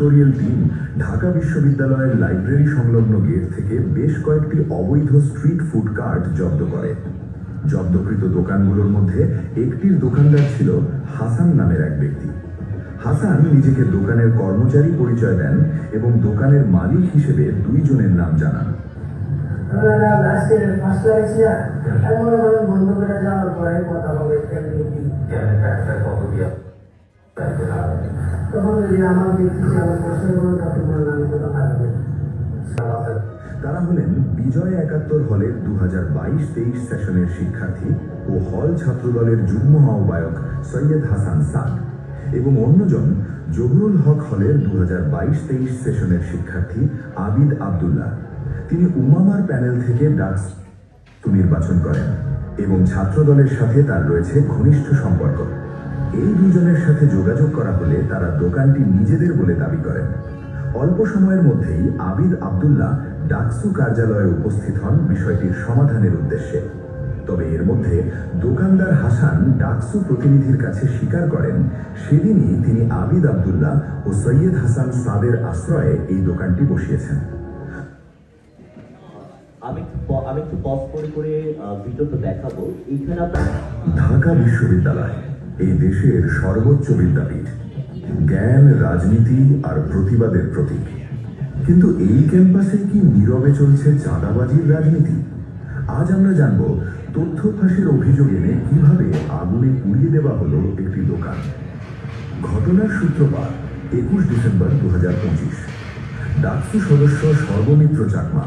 Factorial team Dhaka বিশ্ববিদ্যালয়ের library সংলগ্ন gate থেকে বেশ কয়েকটি অবৈধ স্ট্রিট ফুড কার্ট জব্দ করে। জব্দকৃত দোকানগুলোর মধ্যে একটির দোকানদার ছিল হাসান নামের এক ব্যক্তি। হাসান নিজেকে দোকানের কর্মচারী পরিচয় দেন এবং দোকানের মালিক হিসেবে দুইজনের নাম জানান। তারা হলেন বিজয় ৭১ হলের ২০২২-২৩ সেশনের শিক্ষার্থী ও হল ছাত্রদলের যুগ্ম আহ্বায়ক সৈয়দ হাসান সাদ এবং অন্যজন জহুরুল হক হলের ২০২২-২৩ সেশনের শিক্ষার্থী আবিদ আবদুল্লাহ। তিনি উমামার প্যানেল থেকে ডাকসু নির্বাচন করেন এবং ছাত্রদলের সাথে তার রয়েছে ঘনিষ্ঠ সম্পর্ক। এই দুজনের সাথে যোগাযোগ করা হলে তারা দোকানটি নিজেদের বলে দাবি করেন। অল্প সময়ের মধ্যেই আবিদ আবদুল্লাহ ডাকসু কার্যালয়ে উপস্থিত হন বিষয়টির সমাধানের উদ্দেশ্যে। তবে এর মধ্যে দোকানদার হাসান ডাকসু প্রতিনিধির কাছে স্বীকার করেন সেদিনই তিনি আবিদ আবদুল্লাহ ও সৈয়দ হাসান সাদের আশ্রয়ে এই দোকানটি বসিয়েছেন। আমি একটু পজ করে ভিডিওটা দেখাবো। এইখানে ঢাকা বিশ্ববিদ্যালয় এই দেশের সর্বোচ্চ বিদ্যাপীঠ, জ্ঞান, রাজনীতি আর প্রতিবাদের প্রতীক। কিন্তু এই ক্যাম্পাসে কি নীরবে চলছে চাঁদাবাজির রাজনীতি? আজ আমরা জানব তথ্য ফাঁসের অভিযোগ এনে কিভাবে আগুনে পুড়িয়ে দেওয়া হলো একটি দোকান। ঘটনার সূত্রপাত ২১ ডিসেম্বর ২০২৫। ডাকসু সদস্য সর্বমিত্র চাকমা